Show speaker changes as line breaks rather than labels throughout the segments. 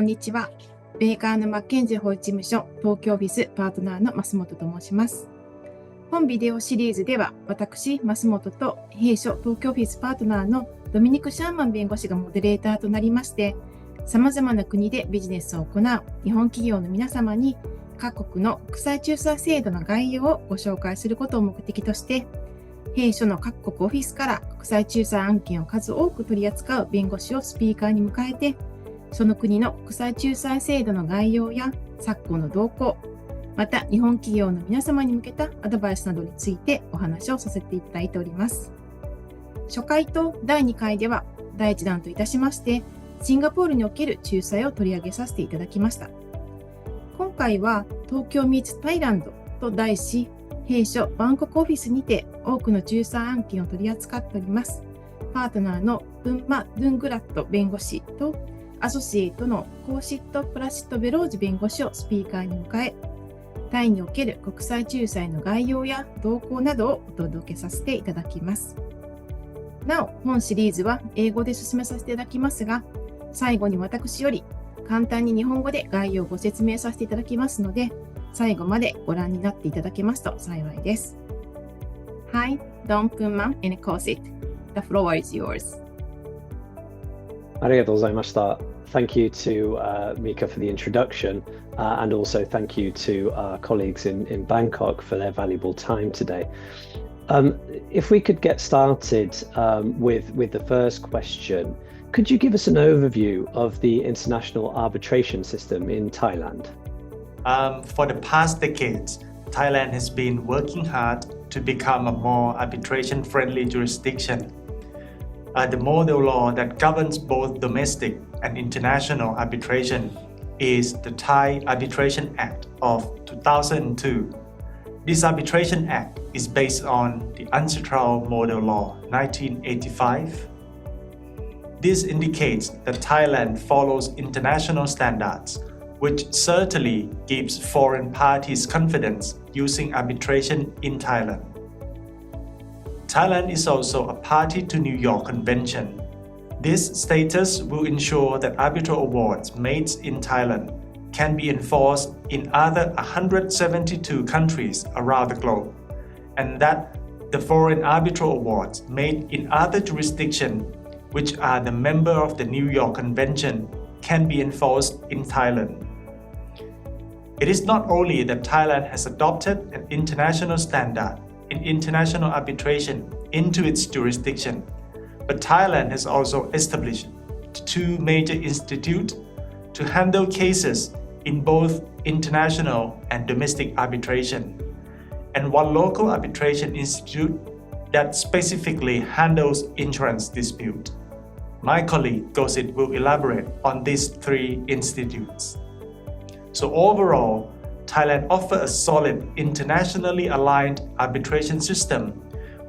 んにちは。ベーカーのマッケンジー法事務所東京オフィスパートナーのMasumotoと申します。本ビデオシリーズでは、私、Masumotoと弊社東京オフィスパートナーのDominicシャーマン弁護士がモデレーターとなりまして、様々な国でビジネスを行う日本企業の皆様に、各国の国際仲裁制度の概要をご紹介することを目的として、弊社の各国オフィスから国際仲裁案件を数多く取り扱う弁護士をスピーカーに迎えて、その国の国際仲裁制度の概要や昨今の動向、また日本企業の皆様に向けたアドバイスなどについてお話をさせていただいております。初回と第2回では第一弾といたしまして、シンガポールにおける仲裁を取り上げさせていただきました。今回は東京ミーツタイランドと題し、弊社バンコクオフィスにて多くの仲裁案件を取り扱っております。パートナーのPumma Doungrutana弁護士とアソシエイトのKositプラシットベロージ弁護士をスピーカーに迎え、タイにおける国際仲裁の概要や動向などをお届けさせていただきます。なお、本シリーズは英語で進めさせていただきますが、最後に私より簡単に日本語で概要をご説明させていただきますので、最後までご覧になっていただけますと幸いです。Hi, Dom Pumma and Kosit. The floor is yours.
ありがとうございました。Thank you to Mika for the introduction, and also thank you to our colleagues in Bangkok for their valuable time today. If we could get started with the first question, could you give us an overview of the international arbitration system in Thailand?
For the past decades, Thailand has been working hard to become a more arbitration-friendly jurisdiction. The model law that governs both domestic and international arbitration is the Thai Arbitration Act of 2002. This Arbitration Act is based on the Ancestral Model Law 1985. This indicates that Thailand follows international standards, which certainly gives foreign parties confidence using arbitration in Thailand. Thailand is also a party to New York Convention. This status will ensure that arbitral awards made in Thailand can be enforced in other 172 countries around the globe, and that the foreign arbitral awards made in other jurisdictions, which are the member of the New York Convention, can be enforced in Thailand. It is not only that Thailand has adopted an international standard in international arbitration into its jurisdiction, but Thailand has also established two major institutes to handle cases in both international and domestic arbitration, and one local arbitration institute that specifically handles insurance dispute. My colleague Kosit will elaborate on these three institutes. So overall, Thailand offers a solid, internationally aligned arbitration system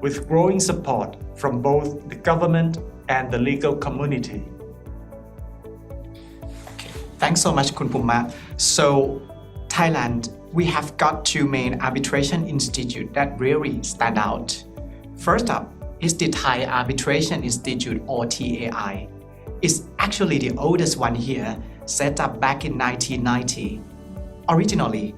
with growing support from both the government and the legal community.
Thanks so much, Kun Pumma. So, Thailand, we have got two main arbitration institutes that really stand out. First up is the Thai Arbitration Institute, or TAI. It's actually the oldest one here, set up back in 1990. Originally,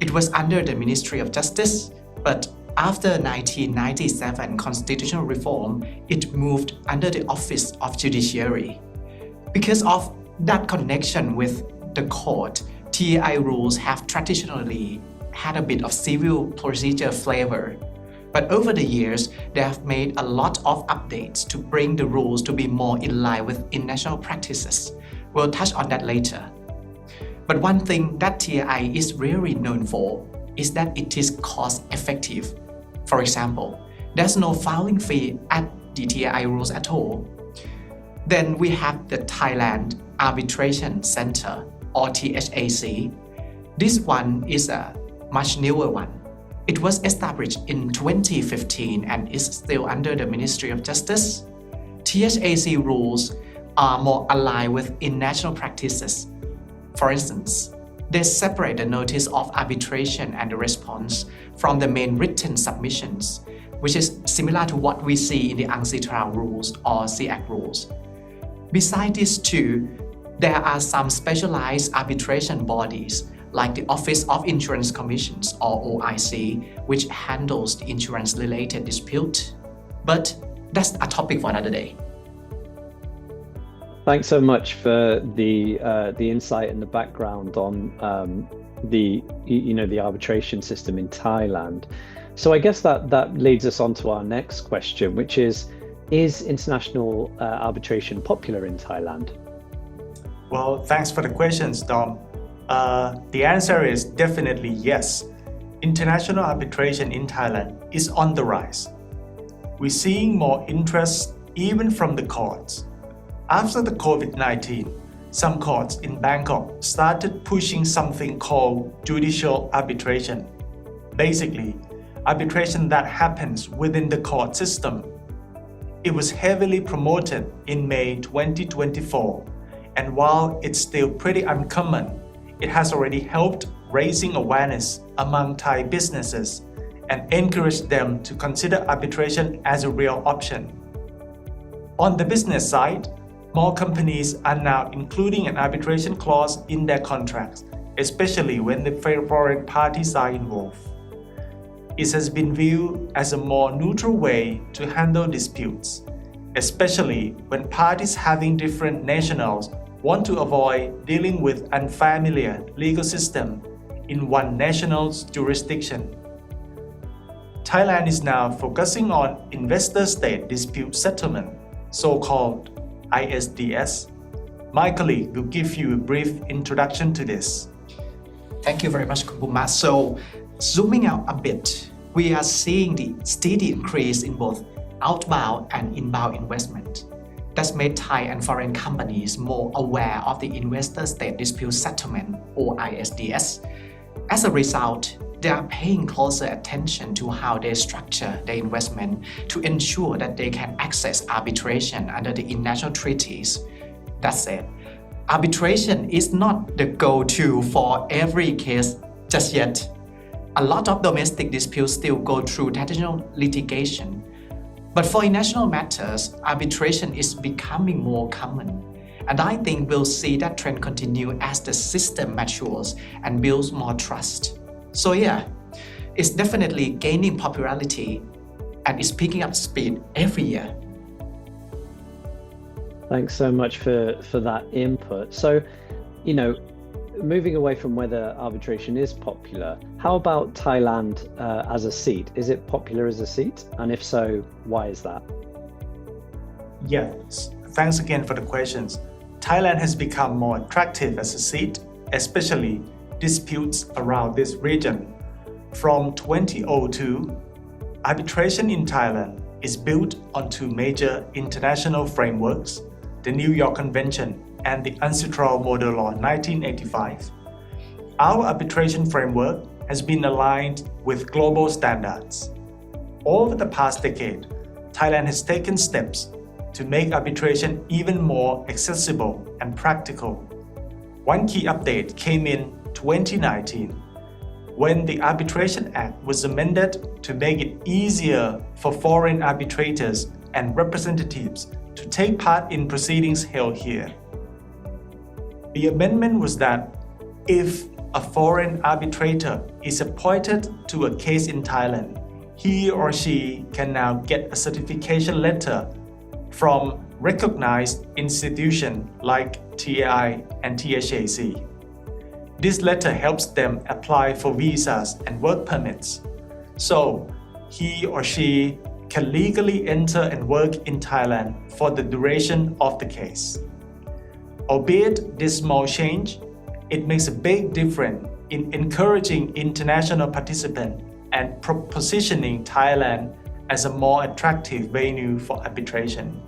it was under the Ministry of Justice, but after 1997 constitutional reform, it moved under the Office of Judiciary. Because of that connection with the court, TAI rules have traditionally had a bit of civil procedure flavor. But over the years, they have made a lot of updates to bring the rules to be more in line with international practices. We'll touch on that later. But one thing that TAI is really known for is that it is cost effective. For example, there's no filing fee at the TAI rules at all. Then we have the Thailand Arbitration Center, or THAC. This one is a much newer one. It was established in 2015 and is still under the Ministry of Justice. THAC rules are more aligned with international practices. For instance, they separate the notice of arbitration and the response from the main written submissions, which is similar to what we see in the Ancestral rules or CAC rules. Besides these two, there are some specialized arbitration bodies like the Office of Insurance Commissions or OIC, which handles the insurance-related dispute. But that's a topic for another day.
Thanks so much for the insight and the background on the arbitration system in Thailand. So I guess that leads us on to our next question, which is international arbitration popular in Thailand?
Well, thanks for the questions, Dom. The answer is definitely yes. International arbitration in Thailand is on the rise. We're seeing more interest even from the courts. After the COVID-19, some courts in Bangkok started pushing something called judicial arbitration. Basically, arbitration that happens within the court system. It was heavily promoted in May 2024, and while it's still pretty uncommon, it has already helped raising awareness among Thai businesses and encouraged them to consider arbitration as a real option. On the business side, more companies are now including an arbitration clause in their contracts, especially when the foreign parties are involved. It has been viewed as a more neutral way to handle disputes, especially when parties having different nationals want to avoid dealing with unfamiliar legal system in one national's jurisdiction. Thailand is now focusing on investor-state dispute settlement, so-called ISDS. My colleague will give you a brief introduction to this.
Thank you very much, Pumma. So, zooming out a bit, we are seeing the steady increase in both outbound and inbound investment. That's made Thai and foreign companies more aware of the investor-state dispute settlement, or ISDS. As a result, they are paying closer attention to how they structure their investment to ensure that they can access arbitration under the international treaties. That said, arbitration is not the go-to for every case just yet. A lot of domestic disputes still go through traditional litigation. But for international matters, arbitration is becoming more common. And I think we'll see that trend continue as the system matures and builds more trust. So yeah, it's definitely gaining popularity and it's picking up speed every year.
Thanks so much for that input. So, moving away from whether arbitration is popular, how about Thailand as a seat? Is it popular as a seat? And if so, why is that?
Yes, thanks again for the questions. Thailand has become more attractive as a seat, especially disputes around this region. From 2002, arbitration in Thailand is built on two major international frameworks, the New York Convention and the Ancestral Model Law 1985. Our arbitration framework has been aligned with global standards. Over the past decade, Thailand has taken steps to make arbitration even more accessible and practical. One key update came in 2019 when the Arbitration Act was amended to make it easier for foreign arbitrators and representatives to take part in proceedings held here. The amendment was that if a foreign arbitrator is appointed to a case in Thailand, he or she can now get a certification letter from recognized institutions like TAI and THAC. This letter helps them apply for visas and work permits, so he or she can legally enter and work in Thailand for the duration of the case. Albeit this small change, it makes a big difference in encouraging international participants and positioning Thailand as a more attractive venue for arbitration.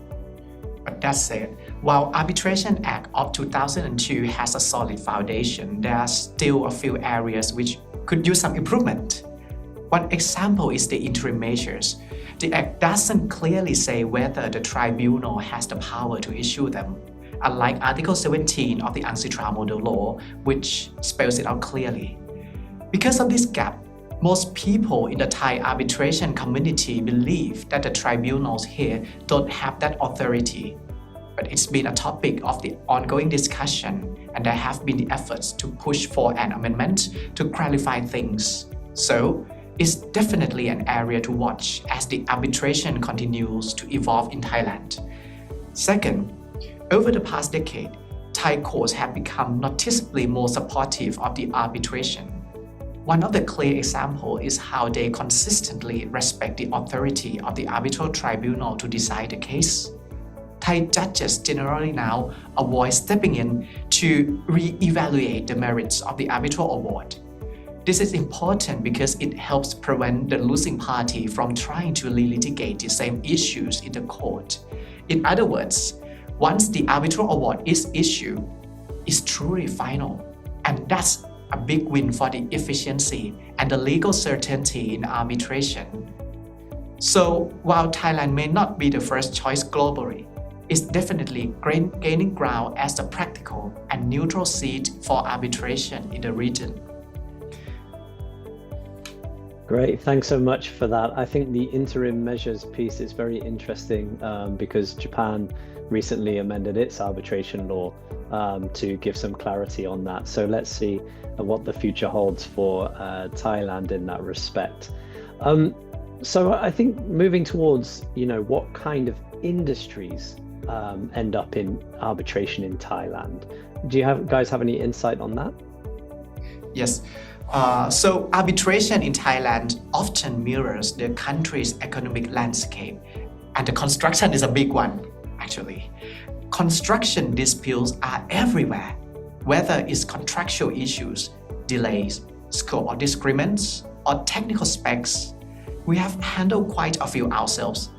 But that said, while Arbitration Act of 2002 has a solid foundation, there are still a few areas which could use some improvement. One example is the interim measures. The Act doesn't clearly say whether the tribunal has the power to issue them, unlike Article 17 of the Ancestral Model Law, which spells it out clearly. Because of this gap, most people in the Thai arbitration community believe that the tribunals here don't have that authority. but it's been a topic of the ongoing discussion, and there have been the efforts to push for an amendment to clarify things. So, it's definitely an area to watch as the arbitration continues to evolve in Thailand. Second, over the past decade, Thai courts have become noticeably more supportive of the arbitration. One of the clear examples is how they consistently respect the authority of the arbitral tribunal to decide the case. Thai judges generally now avoid stepping in to re-evaluate the merits of the arbitral award. This is important because it helps prevent the losing party from trying to relitigate the same issues in the court. In other words, once the arbitral award is issued, it's truly final, and that's a big win for the efficiency and the legal certainty in arbitration. So, while Thailand may not be the first choice globally, it's definitely gaining ground as a practical and neutral seat for arbitration in the region.
Great, thanks so much for that. I think the interim measures piece is very interesting because Japan recently amended its arbitration law to give some clarity on that. So let's see what the future holds for Thailand in that respect. So I think moving towards, what kind of industries end up in arbitration in Thailand. Do you guys have any insight on that?
Yes. So arbitration in Thailand often mirrors the country's economic landscape, and the construction is a big one, actually. Construction disputes are everywhere, whether it's contractual issues, delays, scope of disagreements, or technical specs. We have handled quite a few ourselves.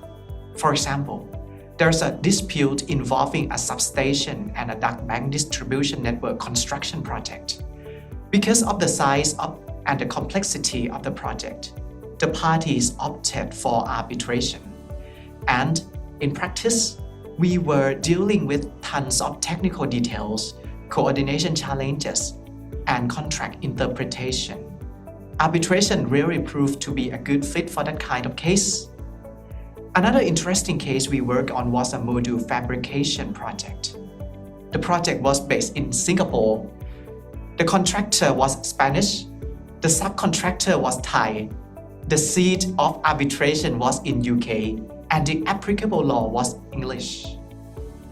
For example, there's a dispute involving a substation and a duct bank distribution network construction project. Because of the size and the complexity of the project, the parties opted for arbitration. And in practice, we were dealing with tons of technical details, coordination challenges, and contract interpretation. Arbitration really proved to be a good fit for that kind of case. Another interesting case we worked on was a module fabrication project. The project was based in Singapore. The contractor was Spanish, the subcontractor was Thai, the seat of arbitration was in UK, and the applicable law was English.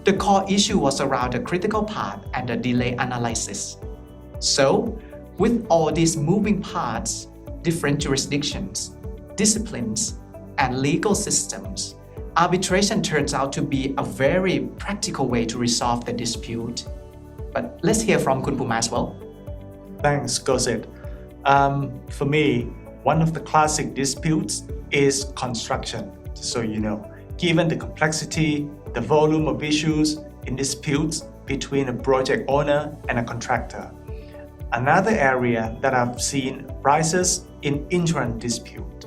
The core issue was around the critical path and the delay analysis. So, with all these moving parts, different jurisdictions, disciplines, and legal systems, arbitration turns out to be a very practical way to resolve the dispute. But let's hear from Kun Pumma as well.
Thanks, Kosit. For me, one of the classic disputes is construction, just so you know. Given the complexity, the volume of issues in disputes between a project owner and a contractor. Another area that I've seen rises in insurance dispute.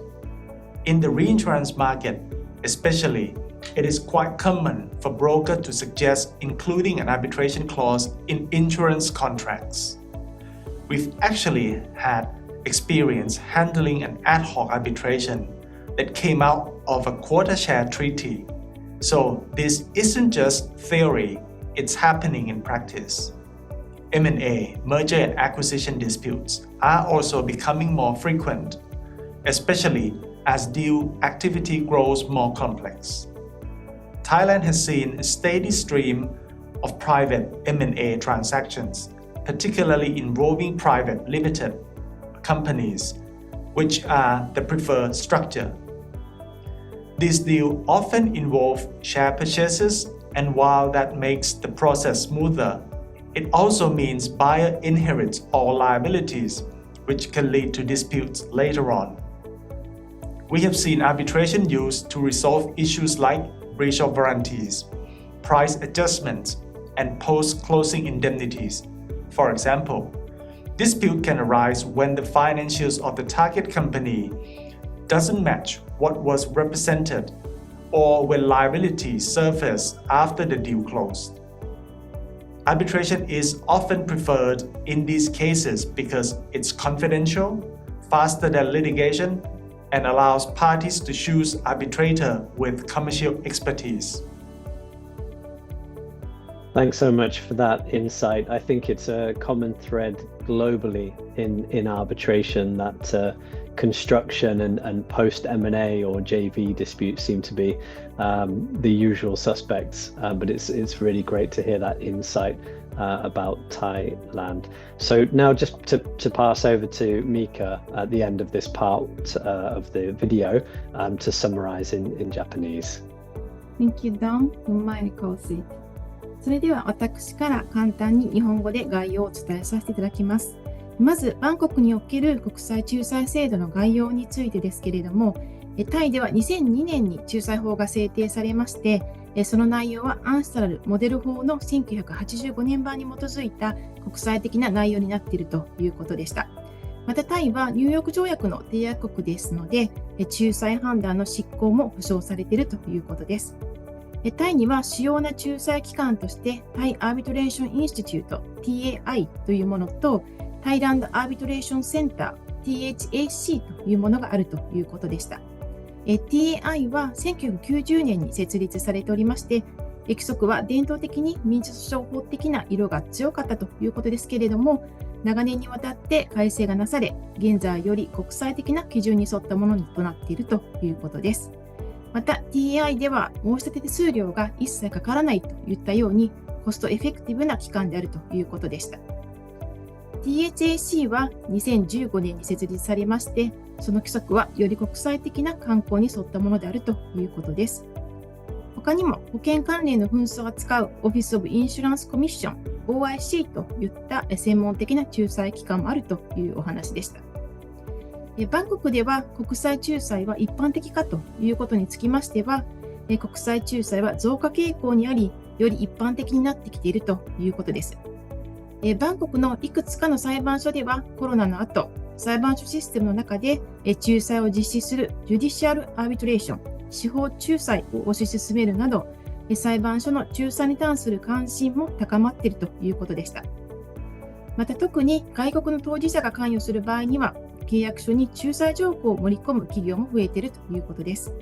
In the reinsurance market, especially, it is quite common for brokers to suggest including an arbitration clause in insurance contracts. We've actually had experience handling an ad hoc arbitration that came out of a quota share treaty. So this isn't just theory, it's happening in practice. M&A, merger and acquisition disputes, are also becoming more frequent, especially as deal activity grows more complex. Thailand has seen a steady stream of private M&A transactions, particularly involving private limited companies, which are the preferred structure. These deals often involve share purchases, and while that makes the process smoother, it also means buyer inherits all liabilities, which can lead to disputes later on. We have seen arbitration used to resolve issues like breach of warranties, price adjustments, and post-closing indemnities. For example, dispute can arise when the financials of the target company doesn't match what was represented, or when liabilities surface after the deal closed. Arbitration is often preferred in these cases because it's confidential, faster than litigation, and allows parties to choose arbitrator with commercial expertise.
Thanks so much for that insight. I think it's a common thread globally in arbitration that construction and post M&A or JV disputes seem to be the usual suspects, but it's really great to hear that insight about Thailand. So now just to pass over to Mika at the end of this part of the video to summarize in Japanese.
Thank you, Dom. Kosit. それでは私から簡単に日本語で概要をお伝えさせていただきます。まず、バンコクにおける国際仲裁制度の概要についてですけれども、タイでは2002年に仲裁法が制定されまして、その内容はアンストラルモデル法の1985年版に基づいた国際的な内容になっているということでした。またタイはニューヨーク条約の締約国ですので、仲裁判断の執行も保障されているということです。タイには主要な仲裁機関としてタイアービトレーションインスティチュート TAI というものとタイランドアービトレーションセンター THAC というものがあるということでした。TAI は1990年に設立されておりまして、規則は伝統的に民事訴訟法的な色が強かったということですけれども、長年にわたって改正がなされ、現在より国際的な基準に沿ったものとなっているということです。また TAI では申し立て手数料が一切かからないといったようにコストエフェクティブな機関であるということでした。THAC は2015年に設立されまして、その規則はより国際的な慣行に沿ったものであるということです。他にも保険関連の紛争を扱うオフィス・オブ・インシュランス・コミッション OIC といった専門的な仲裁機関もあるというお話でした。バンコクでは国際仲裁は一般的かということにつきましては、国際仲裁は増加傾向にあり、より一般的になってきているということです。バンコクのいくつかの裁判所ではコロナの後、裁判所システムの中で仲裁を実施するジュディシャルアービトレーション、司法仲裁を推し進めるなど、裁判所の仲裁に関する関心も高まっているということでした。また特に外国の当事者が関与する場合には、契約書に仲裁条項を盛り込む企業も増えているということです。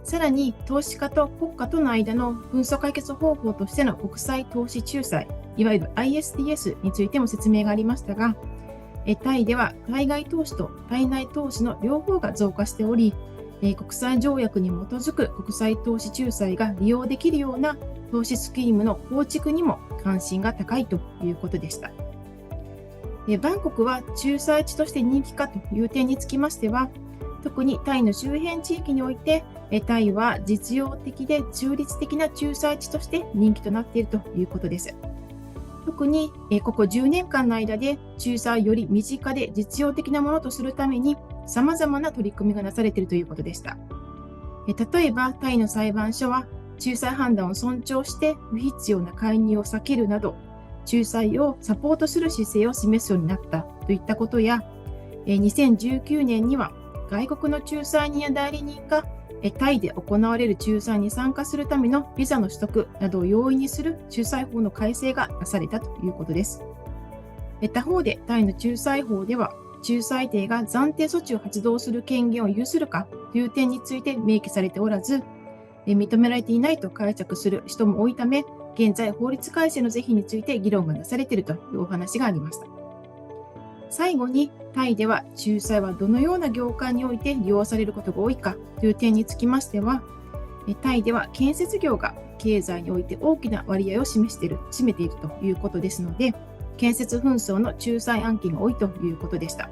さらに、投資家と国家との間の紛争解決方法としての国際投資仲裁、いわゆる ISDS についても説明がありましたが、タイでは対外投資と対内投資の両方が増加しており、国際条約に基づく国際投資仲裁が利用できるような投資スキームの構築にも関心が高いということでした。バンコクは仲裁地として人気かという点につきましては、特にタイの周辺地域において、タイは実用的で中立的な仲裁地として人気となっているということです。特にここ10年間の間で仲裁をより身近で実用的なものとするために様々な取り組みがなされているということでした。例えばタイの裁判所は仲裁判断を尊重して不必要な介入を避けるなど、仲裁をサポートする姿勢を示すようになったといったことや、2019年には外国の仲裁人や代理人がタイで行われる仲裁に参加するためのビザの取得などを容易にする仲裁法の改正がなされたということです。他方でタイの仲裁法では仲裁庭が暫定措置を発動する権限を有するかという点について明記されておらず、認められていないと解釈する人も多いため、現在法律改正の是非について議論がなされているというお話がありました。最後に、タイでは仲裁はどのような業界において利用されることが多いかという点につきましては、タイでは建設業が経済において大きな割合を占めているということですので、建設紛争の仲裁案件が多いということでした。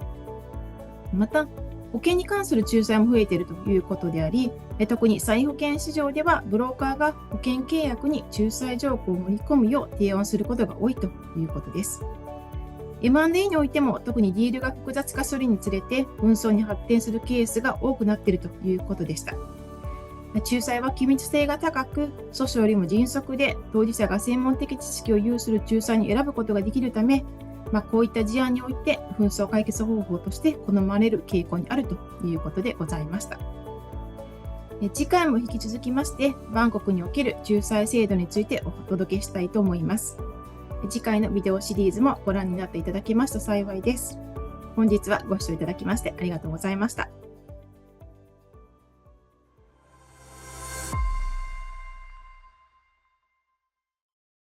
また、保険に関する仲裁も増えているということであり、特に再保険市場ではブローカーが保険契約に仲裁条項を盛り込むよう提案することが多いということです。M&A においても特にディールが複雑化するにつれて紛争に発展するケースが多くなっているということでした。仲裁は機密性が高く、訴訟よりも迅速で当事者が専門的知識を有する仲裁に選ぶことができるため、こういった事案において紛争解決方法として好まれる傾向にあるということでございました。次回も引き続きまして、バンコクにおける仲裁制度についてお届けしたいと思います。次回のビデオシリーズもご覧になっていただけますと幸いです。本日はご視聴いただきましてありがとうございました。